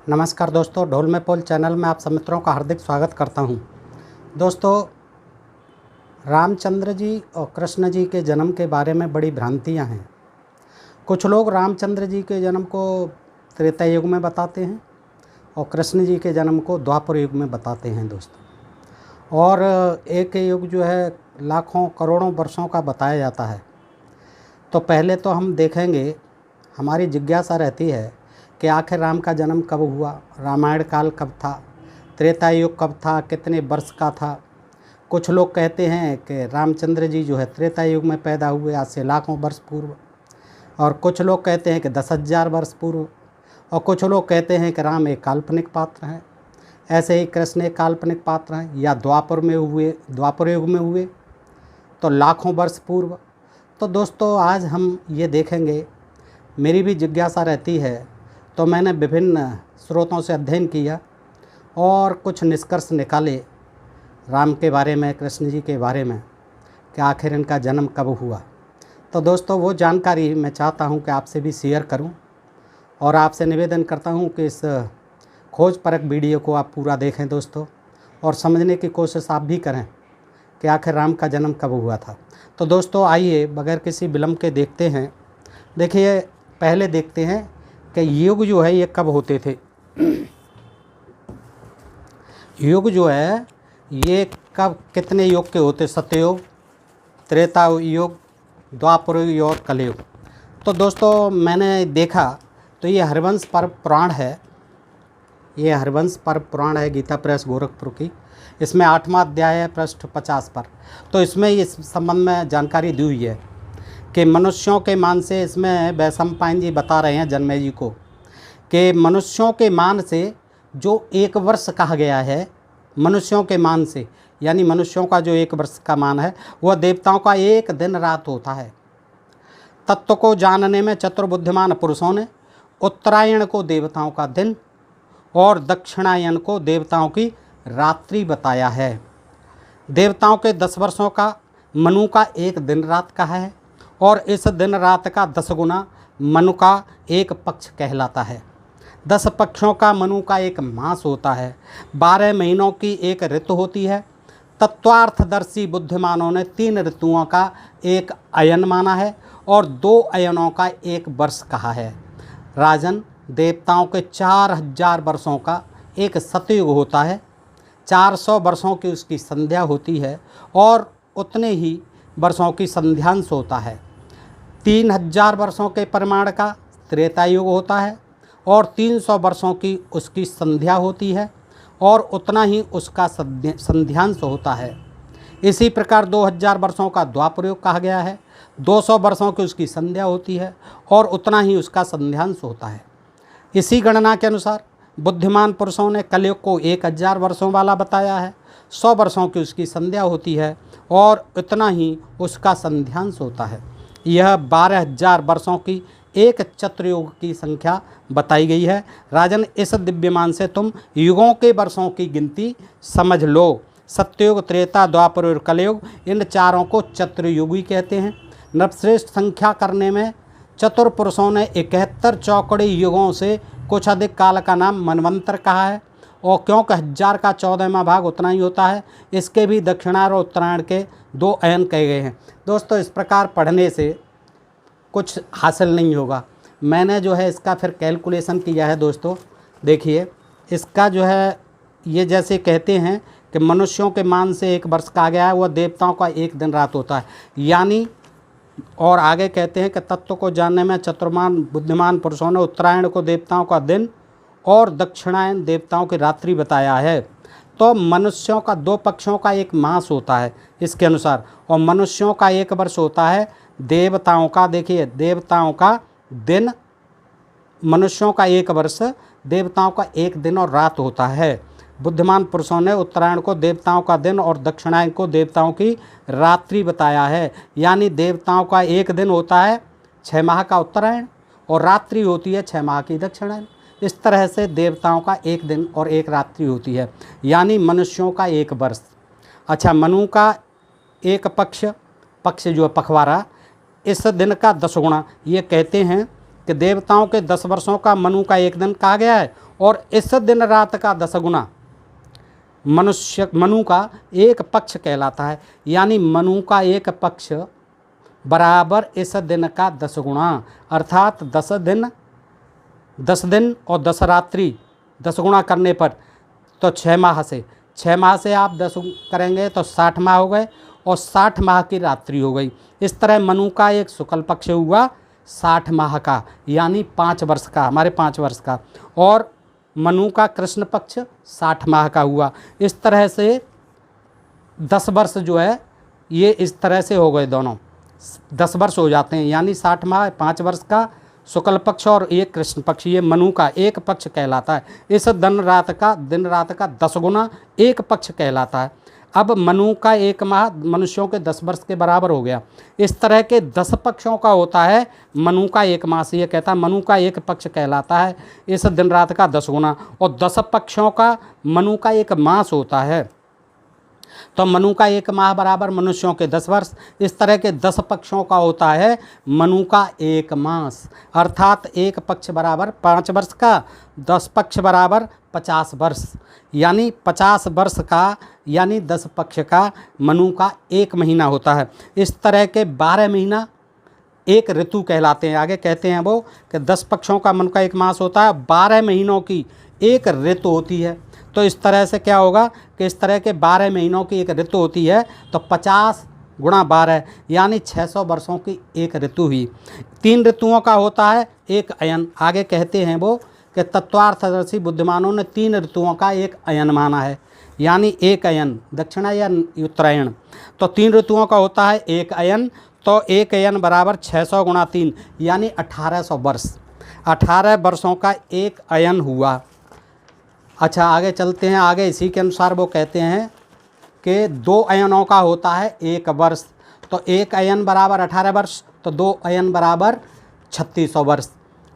नमस्कार दोस्तों, ढोल में पोल चैनल में आप सब मित्रों का हार्दिक स्वागत करता हूं। दोस्तों, रामचंद्र जी और कृष्ण जी के जन्म के बारे में बड़ी भ्रांतियां हैं। कुछ लोग रामचंद्र जी के जन्म को त्रेता युग में बताते हैं और कृष्ण जी के जन्म को द्वापर युग में बताते हैं दोस्तों। और एक युग जो है लाखों करोड़ों वर्षों का बताया जाता है। तो पहले तो हम देखेंगे, हमारी जिज्ञासा रहती है कि आखिर राम का जन्म कब हुआ, रामायण काल कब था, त्रेता युग कब था, कितने वर्ष का था। कुछ लोग कहते हैं कि रामचंद्र जी जो है त्रेता युग में पैदा हुए, आज से लाखों वर्ष पूर्व। और कुछ लोग कहते हैं कि 10,000 वर्ष पूर्व। और कुछ लोग कहते हैं कि राम एक काल्पनिक पात्र हैं, ऐसे ही कृष्ण एक काल्पनिक पात्र हैं, या द्वापर युग में हुए तो लाखों वर्ष पूर्व। तो दोस्तों, आज हम ये देखेंगे, मेरी भी जिज्ञासा रहती है, तो मैंने विभिन्न स्रोतों से अध्ययन किया और कुछ निष्कर्ष निकाले राम के बारे में, कृष्ण जी के बारे में, कि आखिर इनका जन्म कब हुआ। तो दोस्तों, वो जानकारी मैं चाहता हूं कि आपसे भी शेयर करूं और आपसे निवेदन करता हूं कि इस खोज परख वीडियो को आप पूरा देखें दोस्तों, और समझने की कोशिश आप भी करें कि आखिर राम का जन्म कब हुआ था। तो दोस्तों, आइए बगैर किसी विलंब के देखते हैं। देखिए, पहले देखते हैं कि युग जो है ये कब होते थे। युग जो है ये कब, कितने युग के होते, सत्ययुग, त्रेता युग, द्वापर युग और कलयुग। तो दोस्तों, मैंने देखा तो ये हरिवंश पर्व पुराण है, ये हरिवंश पर्व पुराण है गीता प्रेस गोरखपुर की। इसमें 8वां अध्याय है, पृष्ठ 50 पर। तो इसमें इस संबंध में जानकारी दी हुई है कि मनुष्यों के मान से, इसमें वैशंपायन जी बता रहे हैं जन्मेजय जी को, कि मनुष्यों के मान से जो एक वर्ष कहा गया है, मनुष्यों के मान से यानी मनुष्यों का जो एक वर्ष का मान है, वह देवताओं का एक दिन रात होता है। तत्व को जानने में चतुर बुद्धिमान पुरुषों ने उत्तरायण को देवताओं का दिन और दक्षिणायन को देवताओं की रात्रि बताया है। देवताओं के 10 वर्षों का मनु का एक दिन रात कहा है, और इस दिन रात का 10 गुना मनु का एक पक्ष कहलाता है। 10 पक्षों का मनु का एक मास होता है। 12 महीनों की एक ऋतु होती है। तत्वार्थदर्शी बुद्धिमानों ने 3 ऋतुओं का एक अयन माना है और 2 अयनों का एक वर्ष कहा है। राजन, देवताओं के 4,000 वर्षों का एक सतयुग होता है, 400 वर्षों की उसकी संध्या होती है, और उतने ही वर्षों की संध्यांश होता है। 3,000 वर्षों के परिमाण का त्रेता युग होता है और 300 वर्षों की उसकी संध्या होती है, और उतना ही उसका संध्यांश होता है। इसी प्रकार 2,000 वर्षों का द्वापर युग कहा गया है, 200 वर्षों की उसकी संध्या होती है और उतना ही उसका संध्यांश होता है। इसी गणना के अनुसार बुद्धिमान पुरुषों ने कलयुग को 1,000 वर्षों वाला बताया है, 100 वर्षों की उसकी संध्या होती है और इतना ही उसका संध्यांश होता है। यह 12,000 वर्षों की एक चतुर्युग की संख्या बताई गई है। राजन, इस दिव्यमान से तुम युगों के वर्षों की गिनती समझ लो। सत्ययुग, त्रेता, द्वापर और कलयुग, इन चारों को चतुर्युगी कहते हैं। नवश्रेष्ठ संख्या करने में चतुर पुरुषों ने 71 चौकड़ी युगों से कुछ अधिक काल का नाम मनवंतर कहा है, और क्योंकि 1000 का 14वां भाग उतना ही होता है, इसके भी दक्षिणायन और उत्तरायण के 2 अयन कहे गए हैं। दोस्तों, इस प्रकार पढ़ने से कुछ हासिल नहीं होगा। मैंने जो है इसका फिर कैलकुलेशन किया है दोस्तों। देखिए, इसका जो है, ये जैसे कहते हैं कि मनुष्यों के मान से एक वर्ष कहा गया है, वह देवताओं का एक दिन रात होता है, यानी, और आगे कहते हैं कि तत्व को जानने में चतुर्मान बुद्धिमान पुरुषों ने उत्तरायण को देवताओं का दिन और दक्षिणायन देवताओं की रात्रि बताया है। तो मनुष्यों का 2 पक्षों का एक मास होता है इसके अनुसार, और मनुष्यों का एक वर्ष होता है, देवताओं का, देखिए, देवताओं का दिन, मनुष्यों का एक वर्ष, देवताओं का एक दिन और रात होता है। बुद्धिमान पुरुषों ने उत्तरायण को देवताओं का दिन और दक्षिणायन को देवताओं की रात्रि बताया है, यानी देवताओं का एक दिन होता है 6 माह का उत्तरायण और रात्रि होती है 6 माह की दक्षिणायन। इस तरह से देवताओं का एक दिन और एक रात्रि होती है, यानी मनुष्यों का एक वर्ष। अच्छा, मनु का एक पक्ष जो पखवाड़ा, इस दिन का 10 गुणा। ये कहते हैं कि देवताओं के 10 वर्षों का मनु का एक दिन कहा गया है, और इस दिन रात का 10 गुना मनु का एक पक्ष कहलाता है। यानी मनु का एक पक्ष बराबर इस दिन का 10 गुना, अर्थात 10 दिन और 10 रात्रि 10 गुना करने पर तो 6 माह से आप 10 करेंगे तो 60 माह हो गए और 60 माह की रात्रि हो गई। इस तरह मनु का एक शुक्ल पक्ष हुआ 60 माह का, यानी 5 वर्ष का, हमारे 5 वर्ष का, और मनु का कृष्ण पक्ष 60 माह का हुआ। इस तरह से 10 वर्ष जो है ये इस तरह से हो गए, दोनों 10 वर्ष हो जाते हैं। यानी 60 माह 5 वर्ष का शुक्ल पक्ष और एक कृष्ण पक्ष, ये मनु का एक पक्ष कहलाता है। इस दिन रात का 10 गुना एक पक्ष कहलाता है। अब मनु का एक माह मनुष्यों के 10 वर्ष के बराबर हो गया। इस तरह के 10 पक्षों का होता है मनु का एक मास, ये कहता है मनु का एक पक्ष कहलाता है इस दिन रात का 10 गुना, और 10 पक्षों का मनु का एक मास होता है। तो मनु का एक माह बराबर मनुष्यों के 10 वर्ष। इस तरह के 10 पक्षों का होता है मनु का एक मास, अर्थात एक पक्ष बराबर 5 वर्ष का, 10 पक्ष बराबर 50 वर्ष, यानी 50 वर्ष का यानी 10 पक्ष का मनु का एक महीना होता है। इस तरह के 12 महीना एक ऋतु कहलाते हैं। आगे कहते हैं वो कि 10 पक्षों का मनु का एक मास होता है, 12 महीनों की एक ऋतु होती है। तो इस तरह से क्या होगा कि इस तरह के 12 महीनों की एक ऋतु होती है, तो 50 गुणा 12 यानी 600 वर्षों की एक ऋतु हुई। 3 ऋतुओं का होता है एक अयन। आगे कहते हैं वो कि तत्वार्थदर्शी बुद्धिमानों ने 3 ऋतुओं का एक अयन माना है, यानी एक अयन दक्षिणा या उत्तरायण। तो 3 ऋतुओं का होता है एक अयन, तो एक अयन बराबर 600 गुणा 3 यानी 1800 वर्ष। 18 वर्षों का एक अयन हुआ। अच्छा आगे चलते हैं। आगे इसी के अनुसार वो कहते हैं कि 2 अयनों का होता है एक वर्ष। तो एक अयन बराबर 18 वर्ष, तो 2 अयन बराबर 3600 वर्ष।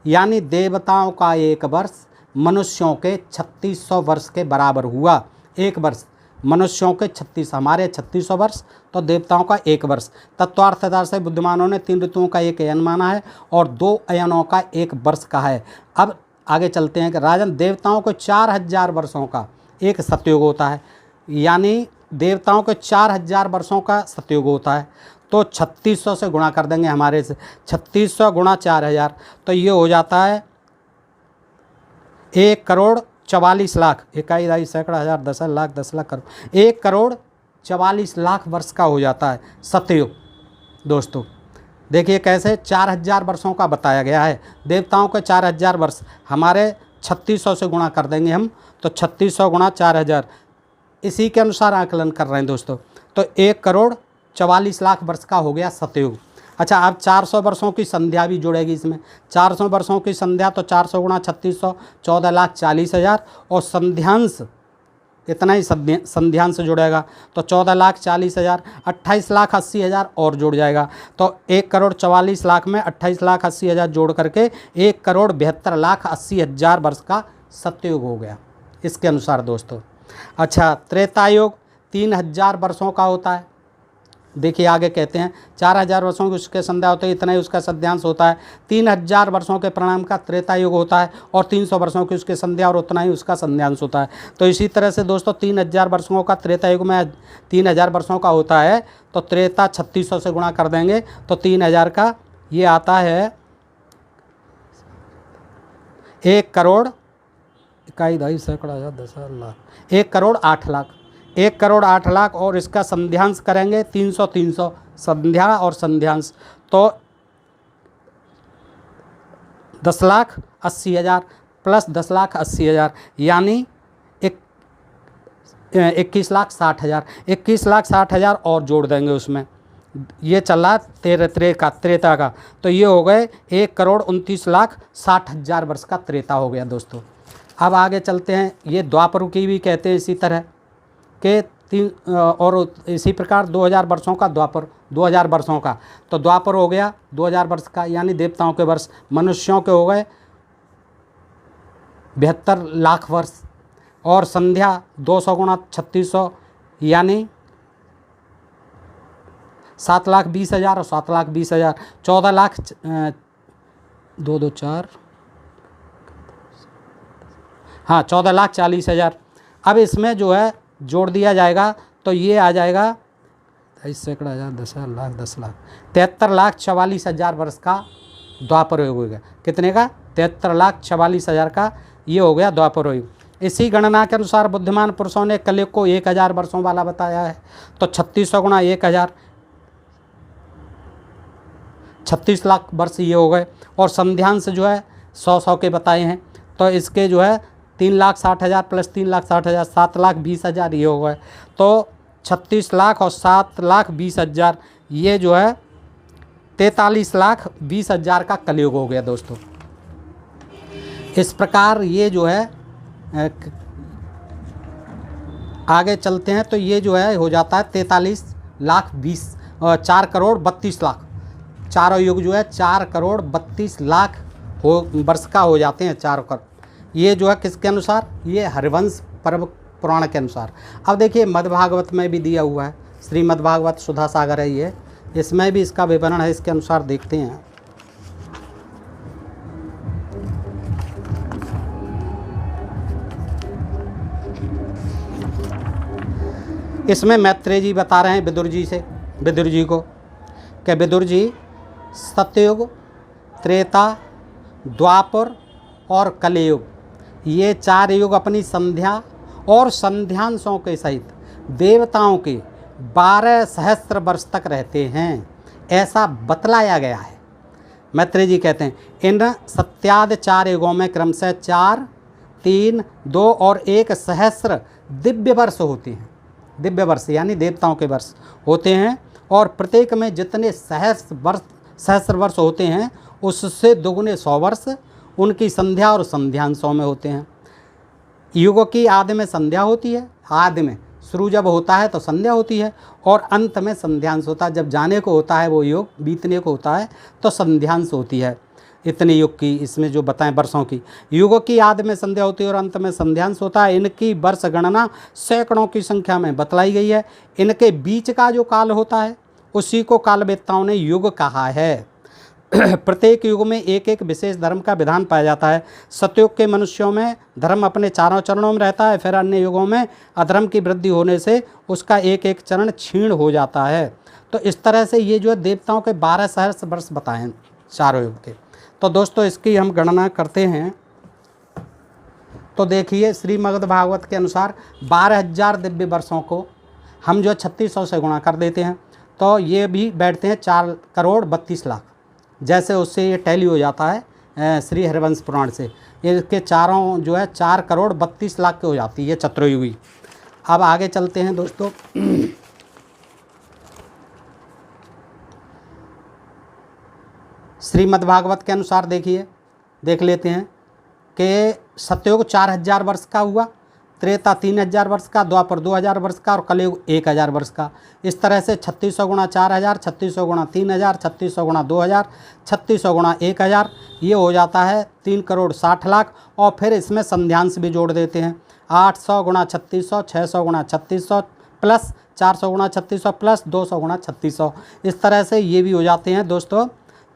यानी देवताओं का एक वर्ष मनुष्यों के 3600 वर्ष के बराबर हुआ। एक वर्ष मनुष्यों के 36, हमारे 3600 वर्ष, तो देवताओं का एक वर्ष। तत्वार्थदर्शी बुद्धिमानों ने 3 ऋतुओं का एक अयन माना है और 2 अयनों का एक वर्ष का है। अब आगे चलते हैं कि राजन देवताओं को 4000 वर्षों का एक सतयुग होता है, यानी देवताओं को 4000 वर्षों का सतयुग होता है। तो 3600 से गुणा कर देंगे हमारे से, 3600 गुणा 4000, तो ये हो जाता है 1,44,00,000, इकाई दाई सैकड़ा हज़ार 10,00,000 10,00,000 करोड़, 1,44,00,000 वर्ष का हो जाता है सतयुग। दोस्तों देखिए कैसे 4000 वर्षों का बताया गया है। देवताओं के 4000 वर्ष, हमारे 3600 से गुणा कर देंगे हम, तो 3600 गुणा 4000, इसी के अनुसार आकलन कर रहे हैं दोस्तों। तो 1,44,00,000 वर्ष का हो गया सतयुग। अच्छा अब 400 वर्षों की संध्या भी जुड़ेगी इसमें। 400 वर्षों की संध्या, तो 400 गुणा 3600 14,40,000, और संध्यांश इतना ही संध्यांश जुड़ेगा, तो 14,40,000, 28,80,000 और जुड़ जाएगा। तो 1,44,00,000 में 28,80,000 जोड़ करके 1,72,80,000 वर्ष का सतयुग हो गया इसके अनुसार दोस्तों। अच्छा त्रेतायुग 3000 वर्षों का होता है। देखिए आगे कहते हैं 4000 वर्षों की उसके संध्या होते हैं, इतना ही उसका सद्यांश होता है। 3000 वर्षों के परिणाम का त्रेतायुग होता है, और 300 वर्षों की उसके संध्या और उतना ही उसका संध्यांश होता है। तो इसी तरह से दोस्तों 3000 वर्षों का त्रेतायुग में 3000 वर्षों का होता है, तो त्रेता 3600 से गुणा कर देंगे, तो 3000 का ये आता है 1,00,00,000 इकाई दाई सैकड़ा हज़ार 10,00,000 1,08,00,000 1,08,00,000, और इसका संध्यांश करेंगे 300 संध्या और संध्यांश, तो 10,80,000 प्लस 10,80,000 यानी 21,60,000 21,60,000 और जोड़ देंगे उसमें। ये चला त्रेता का, तो ये हो गए 1,29,60,000 वर्ष का त्रेता हो गया दोस्तों। अब आगे चलते हैं। ये द्वापर की भी कहते हैं इसी तरह के 3, और इसी प्रकार 2000 वर्षों का द्वापर, 2000 वर्षों का, तो द्वापर हो गया 2000 वर्ष का, यानी देवताओं के वर्ष। मनुष्यों के हो गए 72 लाख वर्ष, और संध्या 200 गुणा 3600 यानी 7,20,000 और 7,20,000 14 लाख 2 2 4 हाँ 14,40,000। अब इसमें जो है जोड़ दिया जाएगा तो ये आ जाएगा 23 सैकड़ा हज़ार 10,000 लाख 10 लाख 73,44,000 वर्ष का द्वापर युग हो गया। कितने का? 73,44,000 का ये हो गया द्वापर युग। इसी गणना के अनुसार बुद्धिमान पुरुषों ने कलयुग को 1,000 वर्षों वाला बताया है। तो 3600 गुणा 1,000 36 लाख वर्ष ये हो गए। और संध्यांश जो है 100 के बताए हैं। तो इसके जो है 3,60,000 प्लस 3,60,000 7,20,000 ये हो गए। तो 36 लाख और 7,20,000 ये जो है 43,20,000 का कलयुग हो गया दोस्तों। इस प्रकार ये जो है आगे चलते हैं तो ये जो है हो जाता है 4 करोड़ 32 लाख। चारों युग जो है 4 करोड़ 32 लाख हो वर्ष का हो जाते हैं चारों कर। ये जो है किसके अनुसार? ये हरिवंश पर्व पुराण के अनुसार। अब देखिए मद्भागवत में भी दिया हुआ है, श्रीमद्भागवत सुधा सागर है ये, इसमें भी इसका विवरण है। इसके अनुसार देखते हैं। इसमें मैत्रेय जी बता रहे हैं विदुर जी को कि विदुर जी सत्ययुग, त्रेता, द्वापर और कलियुग ये 4 युग अपनी संध्या और संध्यांशों के सहित देवताओं के 12 सहस्त्र वर्ष तक रहते हैं, ऐसा बतलाया गया है। मैत्रेय जी कहते हैं इन सत्याद 4 युगों में क्रमशः 4, 3, 2 और 1 सहस्त्र दिव्य वर्ष होते हैं। दिव्य वर्ष यानी देवताओं के वर्ष होते हैं। और प्रत्येक में जितने सहस्त्र वर्ष होते हैं उससे दुगुने 100 वर्ष उनकी संध्या और संध्यांशों में होते हैं। युगों की आदि में संध्या होती है, आदि में शुरू जब होता है तो संध्या होती है और अंत में संध्यांश होता है। जब जाने को होता है वो युग बीतने को होता है तो संध्यांश होती है। इतने युग की इसमें जो बताएं वर्षों की, युगों की आदि में संध्या होती है और अंत में संध्यांश होता है। इनकी वर्ष गणना सैकड़ों की संख्या में बतलाई गई है। इनके बीच का जो काल होता है उसी को कालवेत्ताओं ने युग कहा है। प्रत्येक युग में एक एक विशेष धर्म का विधान पाया जाता है। सतयुग के मनुष्यों में धर्म अपने 4 चरणों में रहता है, फिर अन्य युगों में अधर्म की वृद्धि होने से उसका एक एक चरण क्षीण हो जाता है। तो इस तरह से ये जो है देवताओं के 12 सहस्त्र वर्ष बताए हैं 4 युग के। तो दोस्तों इसकी हम गणना करते हैं तो देखिए श्रीमद्भागवत के अनुसार 12,000 दिव्य वर्षों को हम जो 3600 से गुणा कर देते हैं तो ये भी बैठते हैं 4 करोड़ 32 लाख। जैसे उससे ये टैली हो जाता है श्री हरिवंश पुराण से, इसके चारों जो है 4 करोड़ 32 लाख के हो जाती है चतुर्युगी। अब आगे चलते हैं दोस्तों। श्रीमद्भागवत के अनुसार देखिए देख लेते हैं कि सत्ययुग 4,000 वर्ष का हुआ, त्रेता 3,000 वर्ष का, द्वापर 2,000 वर्ष का और कलयुग 1,000 वर्ष का। इस तरह से 3600 गुणा 4,000, 3600 गुणा 3,000, 3600 गुणा 2,000, 3600 गुणा 1,000 ये हो जाता है 3 करोड़ 60 लाख। और फिर इसमें संध्यांश भी जोड़ देते हैं 800 गुणा 3600, 600 गुणा 3600 प्लस 400 गुणा 3600 प्लस 200 गुणा 3600। इस तरह से ये भी हो जाते हैं दोस्तों।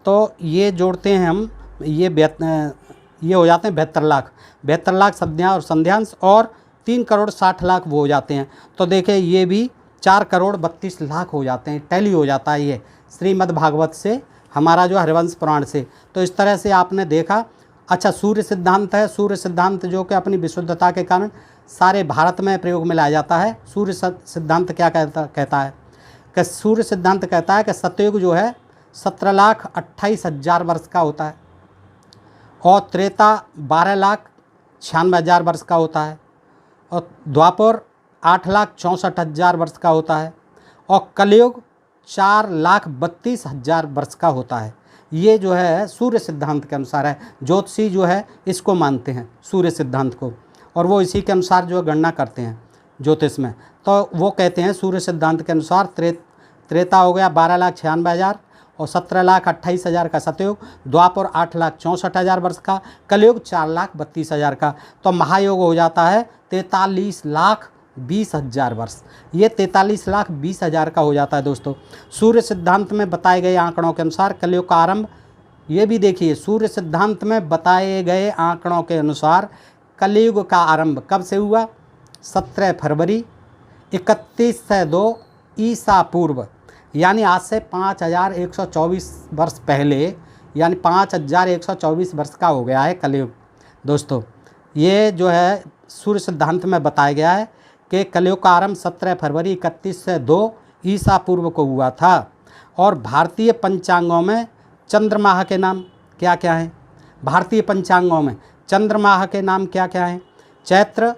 तो ये जोड़ते हैं हम, ये हो जाते हैं 72 लाख। 72 लाख संध्या और संध्यांश और 3 करोड़ 60 लाख वो हो जाते हैं। तो देखिए ये भी 4 करोड़ 32 लाख हो जाते हैं, टैली हो जाता है ये श्रीमद्भागवत से, हमारा जो हरिवंश पुराण से। तो इस तरह से आपने देखा। अच्छा सूर्य सिद्धांत है, सूर्य सिद्धांत जो कि अपनी विशुद्धता के कारण सारे भारत में प्रयोग में लाया जाता है। सूर्य सिद्धांत क्या कहता है कि सूर्य सिद्धांत कहता है कि सतयुग जो है 17,28,000 वर्ष का होता है और त्रेता 12,96,000 वर्ष का होता है और द्वापर 8,64,000 वर्ष का होता है और कलयुग 4,32,000 वर्ष का होता है। ये जो है सूर्य सिद्धांत के अनुसार है। ज्योतिषी जो है इसको मानते हैं सूर्य सिद्धांत को और वो इसी के अनुसार जो गणना करते हैं ज्योतिष में। तो वो कहते हैं सूर्य सिद्धांत के अनुसार त्रेता हो गया 12,96,000 और 17,28,000 का सतयुग, द्वापर 8,64,000 वर्ष का, कलयुग 4,32,000 का। तो महायोग हो जाता है 43,20,000 वर्ष। ये 43,20,000 का हो जाता है दोस्तों। सूर्य सिद्धांत में बताए गए आंकड़ों के अनुसार कलयुग का आरंभ, ये भी देखिए सूर्य सिद्धांत में बताए गए आंकड़ों के अनुसार कलयुग का आरंभ कब से हुआ? 17 फरवरी 3102 ईसा पूर्व, यानी आज से 5124 वर्ष पहले, यानी 5124 वर्ष का हो गया है कलयुग। दोस्तों ये जो है सूर्य सिद्धांत में बताया गया है कि कलयुग का आरंभ 17 फरवरी 3102 ईसा पूर्व को हुआ था। और भारतीय पंचांगों में चंद्रमाह के नाम क्या क्या हैं? भारतीय पंचांगों में चंद्रमाह के नाम क्या क्या हैं? चैत्र,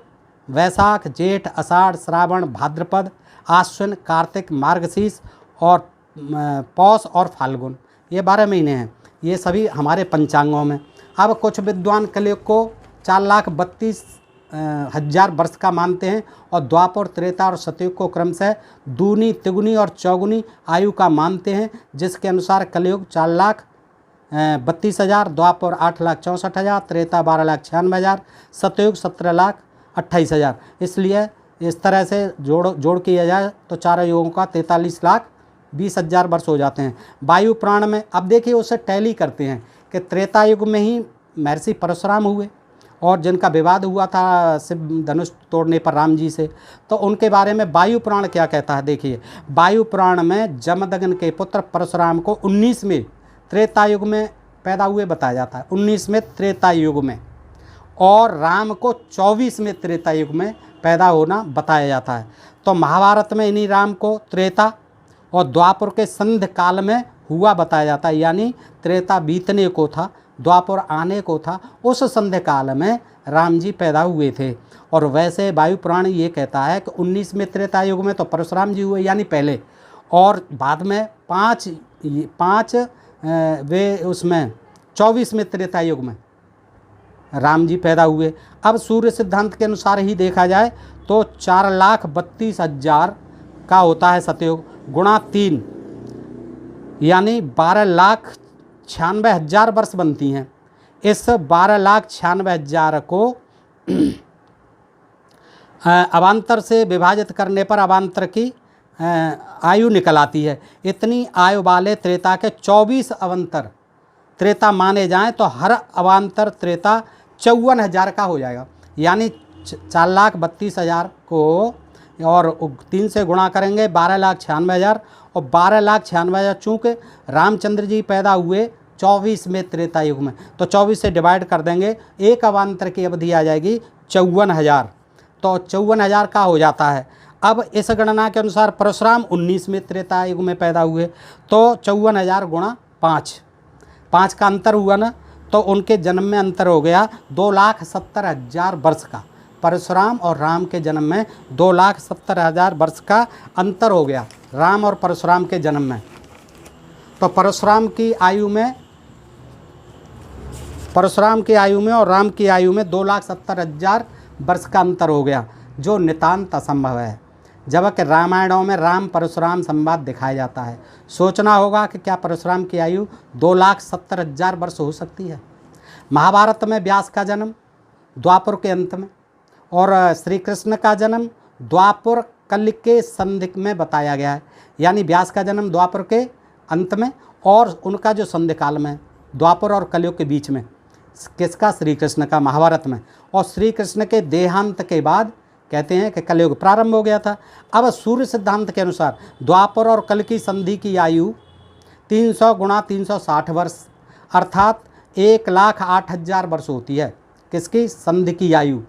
वैशाख, जेठ, आषाढ़, श्रावण, भाद्रपद, आश्विन, कार्तिक, मार्गशीर्ष और पौष और फाल्गुन, ये 12 महीने हैं। ये सभी हमारे पंचांगों में। अब कुछ विद्वान कलयुग को 4,32,000 वर्ष का मानते हैं और द्वापर, त्रेता और सतयुग को क्रमशः दूनी, तिगुनी और चौगुनी आयु का मानते हैं, जिसके अनुसार कलयुग 4,32,000, द्वापर 8,64,000, त्रेता 12,96,000, सतयुग 17,28,000। इसलिए इस तरह से जोड़ किया जाए तो चारों युगों का 43,20,000 वर्ष हो जाते हैं। वायु पुराण में अब देखिए उससे टैली करते हैं कि त्रेता युग में ही महर्षि परशुराम हुए और जिनका विवाद हुआ था शिव धनुष तोड़ने पर राम जी से, तो उनके बारे में वायु पुराण क्या कहता है। देखिए वायु पुराण में जमदग्नि के पुत्र परशुराम को 19वें त्रेता युग में पैदा हुए बताया जाता है, 19वें त्रेता युग में, और राम को 24वें त्रेता युग में पैदा होना बताया जाता है। तो महाभारत में इन्हीं राम को त्रेता और द्वापर के संध्य काल में हुआ बताया जाता है, यानी त्रेता बीतने को था, द्वापर आने को था, उस संध्य काल में राम जी पैदा हुए थे। और वैसे वायु पुराण ये कहता है कि 19वें त्रेता युग में तो परशुराम जी हुए यानी पहले, और बाद में पाँच वे उसमें 24वें त्रेता युग में राम जी पैदा हुए। अब सूर्य सिद्धांत के अनुसार ही देखा जाए तो 4,32,000 का होता है सतयुग, गुणा 3 यानी 12,96,000 वर्ष बनती हैं। इस 12,96,000 को अवान्तर से विभाजित करने पर अवान्तर की आयु निकल आती है। इतनी आयु वाले त्रेता के 24 अवान्तर त्रेता माने जाएं तो हर अवान्तर त्रेता 54,000 का हो जाएगा, यानी 4,32,000 को और 3 से गुणा करेंगे 12,96,000, और 12,96,000 चूँकि रामचंद्र जी पैदा हुए 24वें त्रेता युग में, तो 24 से डिवाइड कर देंगे, एक अवान्तर की अवधि आ जाएगी 54,000, तो 54,000 का हो जाता है। अब इस गणना के अनुसार परशुराम 19वें त्रेता युग में पैदा हुए, तो 54,000 गुणा 5 का अंतर हुआ ना, तो उनके जन्म में अंतर हो गया 2,70,000 वर्ष का। परशुराम और राम के जन्म में 2,70,000 वर्ष का अंतर हो गया, राम और परशुराम के जन्म में। तो परशुराम की आयु में और राम की आयु में 2,70,000 वर्ष का अंतर हो गया, जो नितांत असंभव है। जबकि रामायणों में राम परशुराम संवाद दिखाया जाता है। सोचना होगा कि क्या परशुराम की आयु 2,70,000 वर्ष हो सकती है। महाभारत में व्यास का जन्म द्वापर के अंत में और श्री कृष्ण का जन्म द्वापर कल के संधि में बताया गया है, यानी व्यास का जन्म द्वापर के अंत में और उनका जो संधि काल में द्वापर और कलयुग के बीच में, किसका? श्री कृष्ण का, महाभारत में। और श्री कृष्ण के देहांत के बाद कहते हैं कि कलयुग प्रारंभ हो गया था। अब सूर्य सिद्धांत के अनुसार द्वापर और कल की संधि की आयु 300 गुणा 360 वर्ष अर्थात 1,08,000 वर्ष होती है। किसकी? संधि की आयु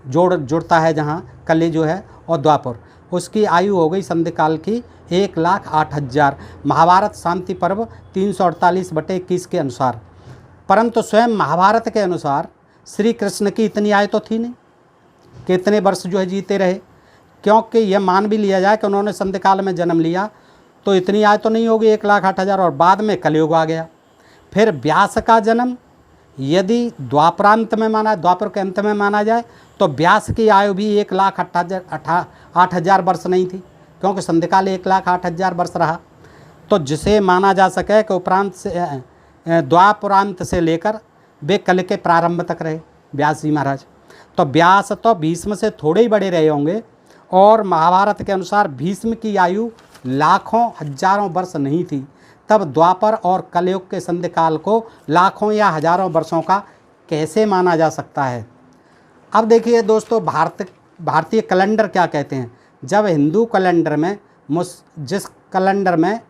जुड़ता है जहाँ कली जो है और द्वापर, उसकी आयु हो गई संधि काल की 1,08,000। महाभारत शांति पर्व 348/21 के अनुसार। परंतु स्वयं महाभारत के अनुसार श्री कृष्ण की इतनी आयु तो थी नहीं, कितने वर्ष जो है जीते रहे, क्योंकि यह मान भी लिया जाए कि उन्होंने संधि काल में जन्म लिया तो इतनी आयु तो नहीं होगी 1,08,000, और बाद में कलयुग आ गया। फिर व्यास का जन्म यदि द्वापरांत में माना, द्वापर के अंत में माना जाए, तो व्यास की आयु भी 1,08,000 वर्ष नहीं थी, क्योंकि संधि काल 1,08,000 वर्ष रहा। तो जिसे माना जा सके कि उपरांत से द्वापरांत से लेकर वे कल के प्रारंभ तक रहे व्यास जी महाराज। तो व्यास तो भीष्म से थोड़े ही बड़े रहे होंगे, और महाभारत के अनुसार भीष्म की आयु लाखों हजारों वर्ष नहीं थी। तब द्वापर और कलयुग के संधि काल को लाखों या हजारों वर्षों का कैसे माना जा सकता है? अब देखिए दोस्तों, भारतीय कैलेंडर क्या कहते हैं। जब हिंदू कैलेंडर में जिस कैलेंडर में,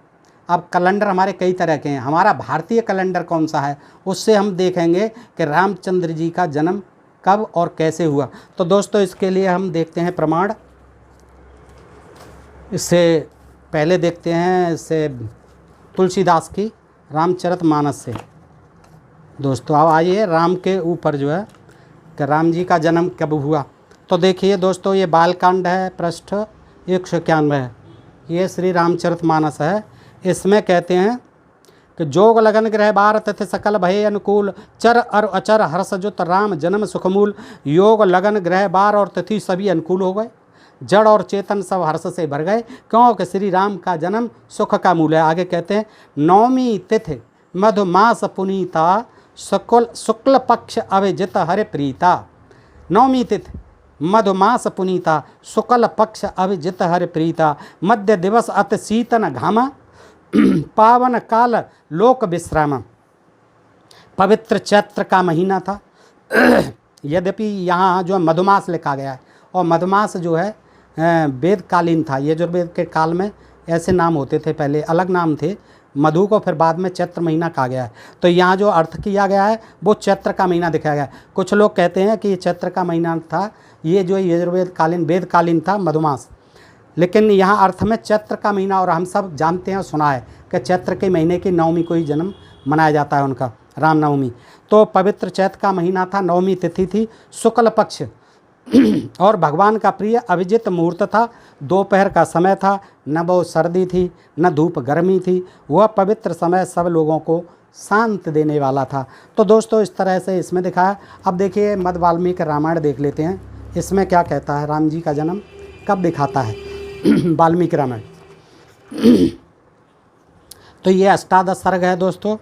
अब कैलेंडर हमारे कई तरह के हैं, हमारा भारतीय कैलेंडर कौन सा है, उससे हम देखेंगे कि रामचंद्र जी का जन्म कब और कैसे हुआ। तो दोस्तों इसके लिए हम देखते हैं प्रमाण। इससे पहले देखते हैं इससे तुलसीदास की रामचरितमानस से। दोस्तों अब आइए राम के ऊपर जो है कि राम जी का जन्म कब हुआ। तो देखिए दोस्तों, ये बालकांड है, पृष्ठ 191 है, ये श्री रामचरितमानस है। इसमें कहते हैं कि जोग लगन ग्रह बार तिथि सकल भय अनुकूल, चर और अचर हर्ष जुत राम जन्म सुखमूल। योग लगन ग्रह बार और तिथि सभी अनुकूल हो गए, जड़ और चेतन सब हर्ष से भर गए, क्योंकि श्री राम का जन्म सुख का मूल है। आगे कहते हैं नवमी तिथि मधुमास पुनीता, शुक्ल पक्ष अविजित हरि प्रीता। नवमी तिथि मधुमास पुनीता, शुक्ल पक्ष अविजित हरि प्रीता। मध्य दिवस अति शीतन घामा, पावन काल लोक विश्राम। पवित्र चैत्र का महीना था। यद्यपि यहाँ जो मधुमास लिखा गया है, और मधुमास जो है वेदकालीन था। यजुर्वेद के काल में ऐसे नाम होते थे, पहले अलग नाम थे। मधु को फिर बाद में चैत्र महीना कहा गया है। तो यहाँ जो अर्थ किया गया है वो चैत्र का महीना दिखाया गया है। कुछ लोग कहते हैं कि ये चैत्र का महीना था, ये जो यजुर्वेद कालीन वेदकालीन था मधुमास, लेकिन यहाँ अर्थ में चैत्र का महीना। और हम सब जानते हैं, सुना है कि चैत्र के महीने की नवमी को ही जन्म मनाया जाता है उनका, रामनवमी। तो पवित्र चैत्र का महीना था, नवमी तिथि थी, शुक्ल पक्ष, और भगवान का प्रिय अभिजित मुहूर्त था। दोपहर का समय था, न बहुत सर्दी थी न धूप गर्मी थी। वह पवित्र समय सब लोगों को शांत देने वाला था। तो दोस्तों इस तरह से इसमें दिखाया। अब देखिए मध्य वाल्मीकि रामायण देख लेते हैं, इसमें क्या कहता है, राम जी का जन्म कब दिखाता है वाल्मीकि रामायण। तो ये 18 सर्ग है दोस्तों,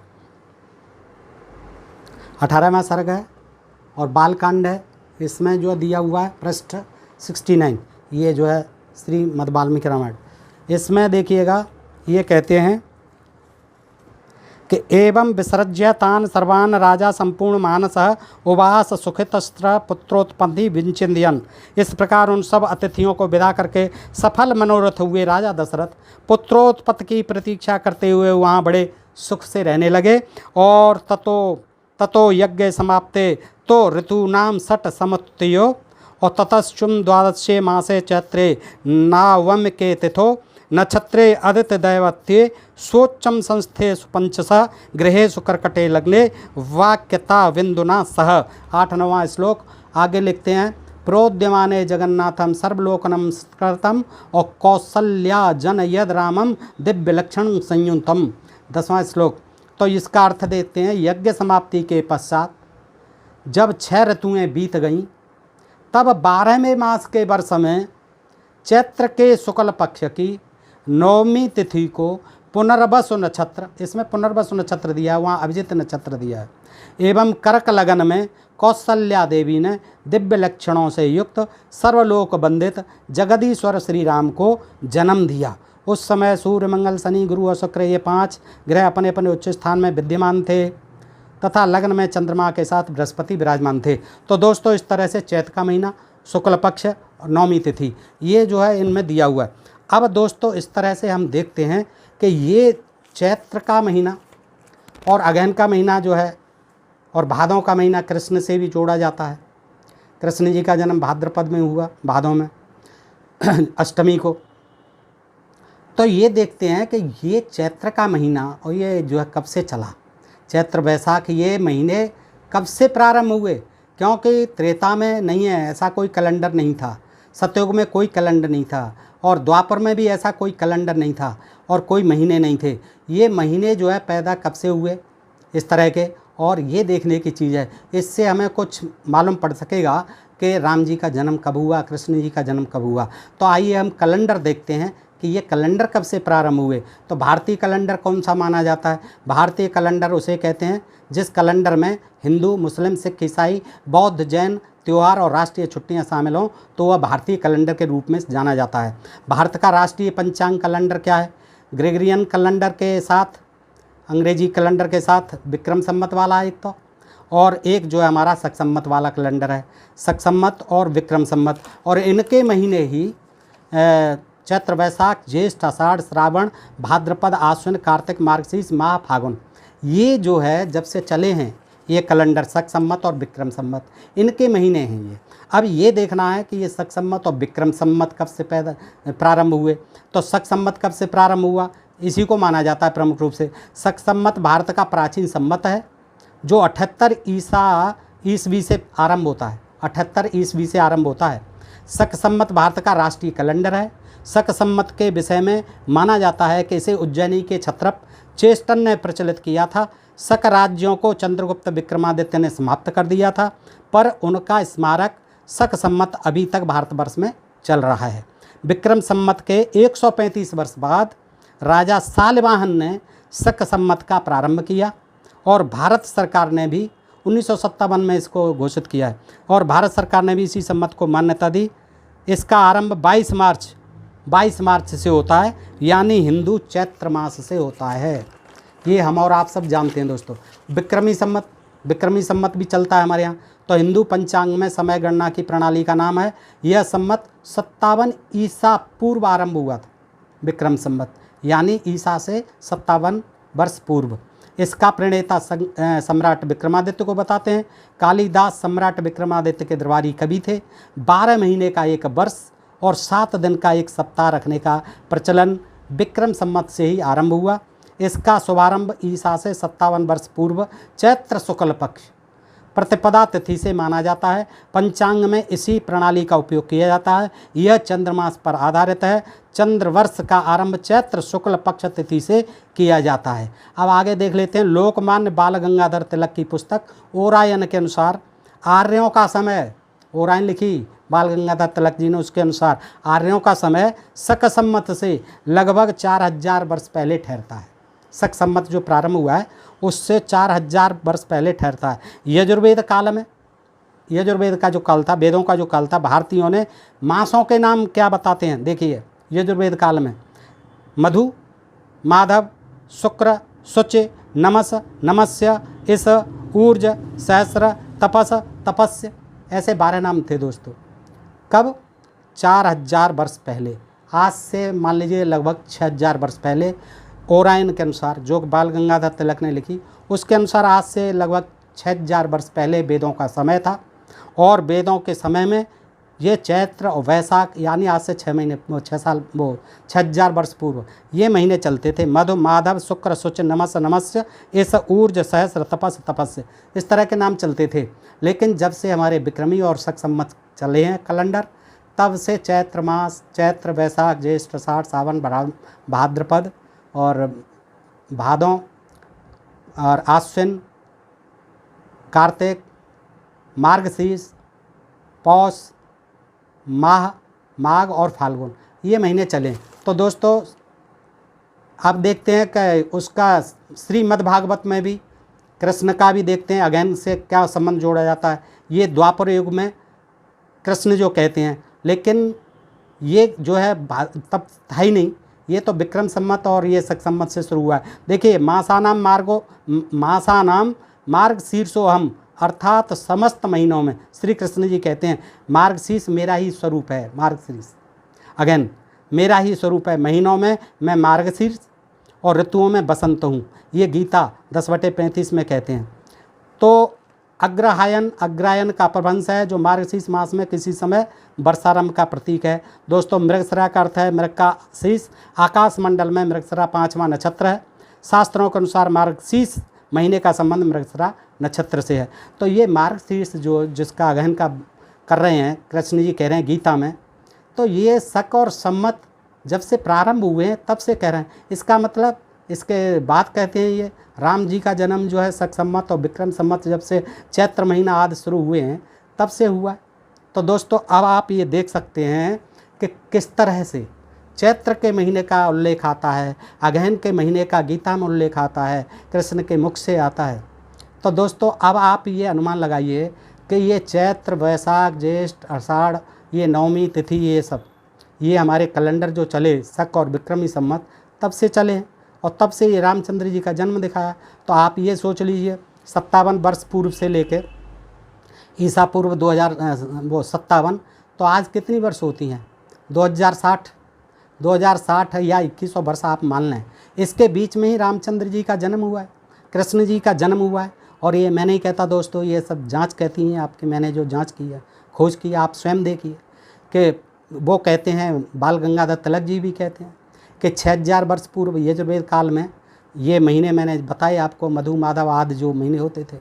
18वां सर्ग है, और बालकांड है। इसमें जो दिया हुआ है पृष्ठ 69, ये जो है श्री मध्य वाल्मीकि रामायण। इसमें देखिएगा ये कहते हैं कि एवं विसर्ज्य तान सर्वान् राजा संपूर्ण मानस उवास सुखितस्त्र पुत्रोत्पत्ति विचिंदयन। इस प्रकार उन सब अतिथियों को विदा करके सफल मनोरथ हुए राजा दशरथ पुत्रोत्पत्ति की प्रतीक्षा करते हुए वहाँ बड़े सुख से रहने लगे। और ततो यज्ञ समाप्ते तो ऋतूनाम षट समुत्तयो, और ततश्चुम द्वादशे मासे चैत्रे नावम के तिथो नक्षत्रे आदित्य दैवत्ये सोच्चम संस्थे पंचसा गृहेषु कर्कटे लग्ने वाक्यता विंदुना सह। 8वां श्लोक आगे लिखते हैं, प्रोद्यमाने जगन्नाथम सर्वलोकनम कृतम और कौसल्या जन यद रामम दिव्य लक्षण संयुतम। 10वां श्लोक। तो इसका अर्थ देखते हैं, यज्ञ समाप्ति के पश्चात जब 6 ऋतुएं बीत गईं, तब 12वें मास के वर्ष में चैत्र के शुक्ल पक्ष की नवमी तिथि को पुनर्वसु नक्षत्र, इसमें पुनर्वसु नक्षत्र दिया है, वहाँ अभिजित नक्षत्र दिया है, एवं कर्क लगन में कौशल्या देवी ने दिव्य लक्षणों से युक्त सर्वलोक वंदित जगदीश्वर श्री राम को जन्म दिया। उस समय सूर्य मंगल शनि गुरु और शुक्र ये 5 ग्रह अपने अपने उच्च स्थान में विद्यमान थे, तथा लग्न में चंद्रमा के साथ बृहस्पति विराजमान थे। तो दोस्तों इस तरह से चैत्र का महीना, शुक्ल पक्ष और नवमी तिथि ये जो है इनमें दिया हुआ है। अब दोस्तों इस तरह से हम देखते हैं कि ये चैत्र का महीना और अगहन का महीना जो है, और भादों का महीना कृष्ण से भी जोड़ा जाता है। कृष्ण जी का जन्म भाद्रपद में हुआ, भादों में अष्टमी को। तो ये देखते हैं कि ये चैत्र का महीना और ये जो है कब से चला, चैत्र वैशाख ये महीने कब से प्रारंभ हुए, क्योंकि त्रेता में नहीं है, ऐसा कोई कैलेंडर नहीं था, सतयुग में कोई कैलेंडर नहीं था, और द्वापर में भी ऐसा कोई कैलेंडर नहीं था, और कोई महीने नहीं थे। ये महीने जो है पैदा कब से हुए इस तरह के, और ये देखने की चीज़ है। इससे हमें कुछ मालूम पड़ सकेगा कि राम जी का जन्म कब हुआ, कृष्ण जी का जन्म कब हुआ। तो आइए हम कैलेंडर देखते हैं कि ये कैलेंडर कब से प्रारंभ हुए। तो भारतीय कैलेंडर कौन सा माना जाता है? भारतीय कैलेंडर उसे कहते हैं जिस कैलेंडर में हिंदू, मुस्लिम, सिख, ईसाई, बौद्ध, जैन त्यौहार और राष्ट्रीय छुट्टियां शामिल हों, तो वह भारतीय कैलेंडर के रूप में जाना जाता है। भारत का राष्ट्रीय पंचांग कैलेंडर क्या है? ग्रेगरियन कैलेंडर के साथ, अंग्रेजी कैलेंडर के साथ विक्रम संवत वाला एक तो, और एक जो है हमारा शक संवत वाला कैलेंडर है, शक संवत और विक्रम संवत। और इनके महीने ही चैत्र वैशाख ज्येष्ठ आषाढ़ श्रावण भाद्रपद आश्विन कार्तिक मार्गशीर्ष माह फागुन, ये जो है जब से चले हैं ये कैलेंडर शक संवत और विक्रम संवत, इनके महीने हैं ये। अब ये देखना है कि ये शक संवत और विक्रम संवत कब से प्रारंभ हुए। तो शक संवत कब से प्रारंभ हुआ, इसी को माना जाता है प्रमुख रूप से। शक संवत भारत का प्राचीन संवत है जो 78 ईस्वी से आरंभ होता है, 78 ईस्वी से आरंभ होता है। शक संवत भारत का राष्ट्रीय कैलेंडर है। शक संवत के विषय में माना जाता है कि इसे उज्जैनी के क्षत्रप चेष्टन ने प्रचलित किया था। शक राज्यों को चंद्रगुप्त विक्रमादित्य ने समाप्त कर दिया था, पर उनका स्मारक शक संवत अभी तक भारतवर्ष में चल रहा है। विक्रम संवत के 135 वर्ष बाद राजा सालिवाहन ने शक संवत का प्रारंभ किया और भारत सरकार ने भी 1957 में इसको घोषित किया है और भारत सरकार ने भी इसी संवत को मान्यता दी। इसका आरंभ 22 मार्च से होता है, यानी हिंदू चैत्र मास से होता है। ये हम और आप सब जानते हैं दोस्तों। विक्रमी संवत भी चलता है हमारे यहाँ। तो हिंदू पंचांग में समय गणना की प्रणाली का नाम है। यह संवत 57 ईसा पूर्व आरंभ हुआ था, विक्रम संवत, यानी ईसा से 57 वर्ष पूर्व। इसका प्रणेता सम्राट विक्रमादित्य को बताते हैं। कालिदास सम्राट विक्रमादित्य के दरबारी कवि थे। 12 महीने का एक वर्ष और 7 दिन का एक सप्ताह रखने का प्रचलन विक्रम संवत से ही आरंभ हुआ। इसका शुभारंभ ईसा से 57 वर्ष पूर्व चैत्र शुक्ल पक्ष प्रतिपदा तिथि से माना जाता है। पंचांग में इसी प्रणाली का उपयोग किया जाता है। यह चंद्रमास पर आधारित है। चंद्रवर्ष का आरंभ चैत्र शुक्ल पक्ष तिथि से किया जाता है। अब आगे देख लेते हैं। लोकमान्य बाल गंगाधर तिलक की पुस्तक ओरायन के अनुसार आर्यों का समय, ओरायन लिखी बाल गंगाधर तिलक जी ने, उसके अनुसार आर्यों का समय शक संवत से लगभग 4000 वर्ष पहले ठहरता है। शक संवत जो प्रारंभ हुआ है उससे 4000 वर्ष पहले ठहरता है। यजुर्वेद काल में, यजुर्वेद का जो काल था, वेदों का जो काल था, भारतीयों ने मासों के नाम क्या बताते हैं। देखिए यजुर्वेद काल में मधु, माधव, शुक्र, शुचि, नमस, नमस्य, इस, ऊर्ज, सहस्र, तपस, तपस्य, ऐसे 12 नाम थे दोस्तों। कब? 4000 वर्ष पहले। आज से मान लीजिए लगभग 6000 वर्ष पहले ओरायन के अनुसार, जो बाल गंगाधर तिलक ने लिखी, उसके अनुसार आज से लगभग 6000 वर्ष पहले वेदों का समय था। और वेदों के समय में ये चैत्र और वैशाख, यानी आज से 6000 वर्ष पूर्व ये महीने चलते थे। मधु, माधव, शुक्र, शुच, नमस, नमस्य, इस, ऊर्ज, सहस्र, तपस, तपस्य, इस तरह के नाम चलते थे। लेकिन जब से हमारे विक्रमी और शक संवत चले हैं कैलेंडर, तब से चैत्र मास, चैत्र, वैशाख, ज्येष्ठ, आषाढ़, सावन, भाद्रपद और भादों और आश्विन, कार्तिक, मार्गशीर्ष, पौष, माघ और फाल्गुन, ये महीने चले। तो दोस्तों अब देखते हैं कि उसका श्रीमद् भागवत में भी कृष्ण का भी देखते हैं अगेन से क्या संबंध जोड़ा जाता है। ये द्वापर युग में कृष्ण जो कहते हैं, लेकिन ये जो है तब था ही नहीं, ये तो विक्रम संवत और ये शक संवत से शुरू हुआ है। देखिए मासानाम मार्ग शीर्षोहम, अर्थात समस्त महीनों में श्री कृष्ण जी कहते हैं मार्गशीर्ष मेरा ही स्वरूप है। मार्गशीर्ष अगेन मेरा ही स्वरूप है। महीनों में मैं मार्गशीर्ष और ऋतुओं में बसंत हूँ। ये गीता 10/35 में कहते हैं। तो अग्रहायन का प्रभंश है जो मार्गशीर्ष मास में किसी समय वर्षारंभ का प्रतीक है। दोस्तों मृगशिरा का अर्थ है मृग का शीर्ष। आकाश मंडल में मृगशिरा 5वां नक्षत्र है। शास्त्रों के अनुसार मार्गशीर्ष महीने का संबंध मृगशिरा नक्षत्र से है। तो ये मार्गशीर्ष जो जिसका अध्ययन का कर रहे हैं कृष्ण जी कह रहे हैं गीता में, तो ये शक और संवत जब से प्रारंभ हुए हैं तब से कह रहे हैं। इसका मतलब इसके बाद कहते हैं ये राम जी का जन्म जो है शक संवत और विक्रम संवत जब से चैत्र महीना आदि शुरू हुए हैं तब से हुआ। तो दोस्तों अब आप ये देख सकते हैं कि किस तरह से चैत्र के महीने का उल्लेख आता है, अगहन के महीने का गीता में उल्लेख आता है, कृष्ण के मुख से आता है। तो दोस्तों अब आप ये अनुमान लगाइए कि ये चैत्र, वैशाख, ज्येष्ठ, आषाढ़, ये नवमी तिथि, ये हमारे कैलेंडर जो चले शक और विक्रमी संवत तब से चले और तब से ये रामचंद्र जी का जन्म दिखाया। तो आप ये सोच लीजिए 57 वर्ष पूर्व से लेकर ईसा पूर्व 2057, तो आज कितनी वर्ष होती हैं? 2060 या 2100 वर्ष आप मान लें। इसके बीच में ही रामचंद्र जी का जन्म हुआ है, कृष्ण जी का जन्म हुआ है। और ये मैं नहीं कहता दोस्तों, ये सब जांच कहती हैं आपकी, मैंने जो जांच की है, खोज की है, आप स्वयं देखिए कि वो कहते हैं, बाल गंगाधर तिलक जी भी कहते हैं कि 6000 वर्ष पूर्व यजुर्वेद काल में ये महीने मैंने बताए आपको, मधु माधव आदि जो महीने होते थे,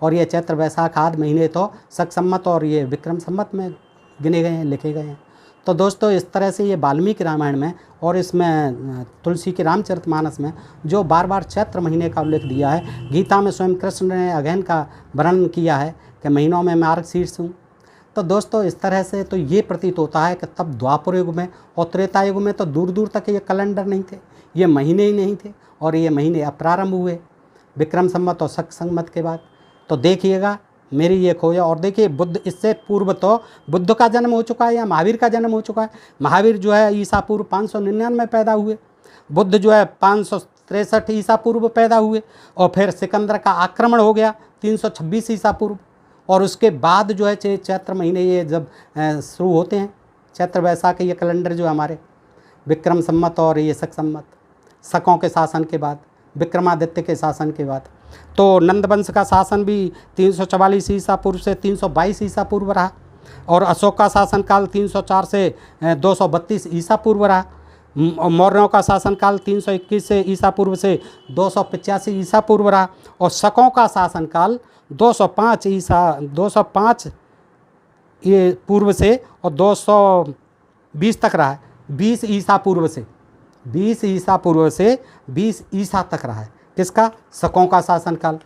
और ये चैत्र वैशाख आदि महीने तो शक सम्मत और ये विक्रम सम्मत में गिने गए हैं, लिखे गए हैं। तो दोस्तों इस तरह से ये वाल्मीकि रामायण में और इसमें तुलसी के रामचरितमानस में जो बार बार चैत्र महीने का उल्लेख दिया है, गीता में स्वयं कृष्ण ने अगहन का वर्णन किया है कि महीनों में मार्गशीर्ष हूँ। तो दोस्तों इस तरह से तो ये प्रतीत होता है कि तब द्वापर युग में और त्रेता युग में तो दूर दूर तक ये कैलेंडर नहीं थे, ये महीने ही नहीं थे, और ये महीने अप्रारंभ हुए विक्रम सम्मत और शक सम्मत के बाद। तो देखिएगा मेरी ये खोज। और देखिए बुद्ध, इससे पूर्व तो बुद्ध का जन्म हो चुका है या महावीर का जन्म हो चुका है। महावीर जो है ईसा पूर्व 599 में पैदा हुए, बुद्ध जो है 563 ईसा पूर्व पैदा हुए, और फिर सिकंदर का आक्रमण हो गया 326 ईसा पूर्व, और उसके बाद जो है चैत्र महीने ये जब शुरू होते हैं, चैत्र वैशाख ये कैलेंडर जो हमारे विक्रम सम्मत और ये शक सम्मत, शकों के शासन के बाद, विक्रमादित्य के शासन के बाद। तो नंद वंश का शासन भी 344 ईसा पूर्व से 322 ईसा पूर्व रहा, और अशोक का शासनकाल 304 से 232 ईसा पूर्व रहा। मौर्यों का शासनकाल 321 से ईसा पूर्व से 285 ईसा पूर्व रहा, और शकों का शासनकाल 205 ये पूर्व से और 220 तक रहा है। 20 ईसा पूर्व से 20 ईसा तक रहा है। किसका? शकों का शासनकाल।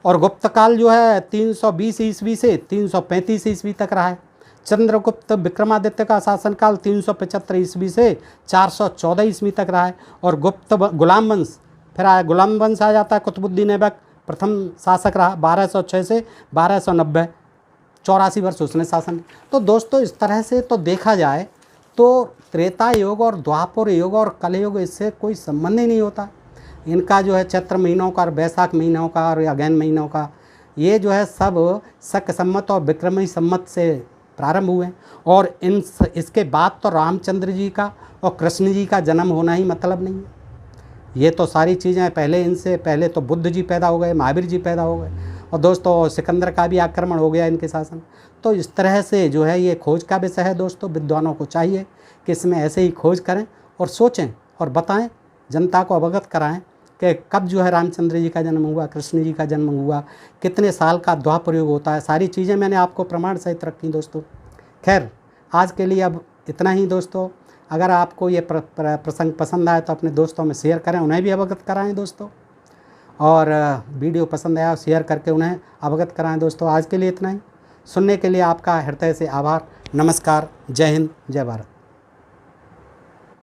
और गुप्त काल जो है 320 ईस्वी से 335 ईस्वी तक रहा है। चंद्रगुप्त विक्रमादित्य का शासनकाल 375 ईस्वी से 414 ईस्वी तक रहा है। और गुप्त गुलाम वंश फिर आया, गुलाम वंश आ जाता है, कुतुबुद्दीन ऐबक प्रथम शासक रहा 1206 से 1290, 84 वर्ष उसने शासन। तो दोस्तों इस तरह से तो देखा जाए तो त्रेता युग और द्वापर युग और कलयुग इससे कोई संबंध ही नहीं होता। इनका जो है चैत्र महीनों का और वैशाख महीनों का और अगहन महीनों का ये जो है सब शक सम्मत और विक्रमी सम्मत से प्रारंभ हुए, और इसके बाद तो रामचंद्र जी का और कृष्ण जी का जन्म होना ही मतलब नहीं है। ये तो सारी चीज़ें पहले, इनसे पहले तो बुद्ध जी पैदा हो गए, महावीर जी पैदा हो गए, और दोस्तों सिकंदर का भी आक्रमण हो गया इनके शासन। तो इस तरह से जो है ये खोज का विषय है दोस्तों। विद्वानों को चाहिए कि इसमें ऐसे ही खोज करें और सोचें और बताएं, जनता को अवगत कराएं कि कब जो है रामचंद्र जी का जन्म हुआ, कृष्ण जी का जन्म हुआ, कितने साल का द्वापर युग होता है। सारी चीज़ें मैंने आपको प्रमाण सहित रखी दोस्तों। खैर आज के लिए अब इतना ही दोस्तों। अगर आपको ये प्रसंग पसंद आए तो अपने दोस्तों में शेयर करें, उन्हें भी अवगत कराएं दोस्तों। और वीडियो पसंद आया शेयर करके उन्हें अवगत कराएं दोस्तों। आज के लिए इतना ही। सुनने के लिए आपका हृदय से आभार। नमस्कार। जय हिंद, जय भारत।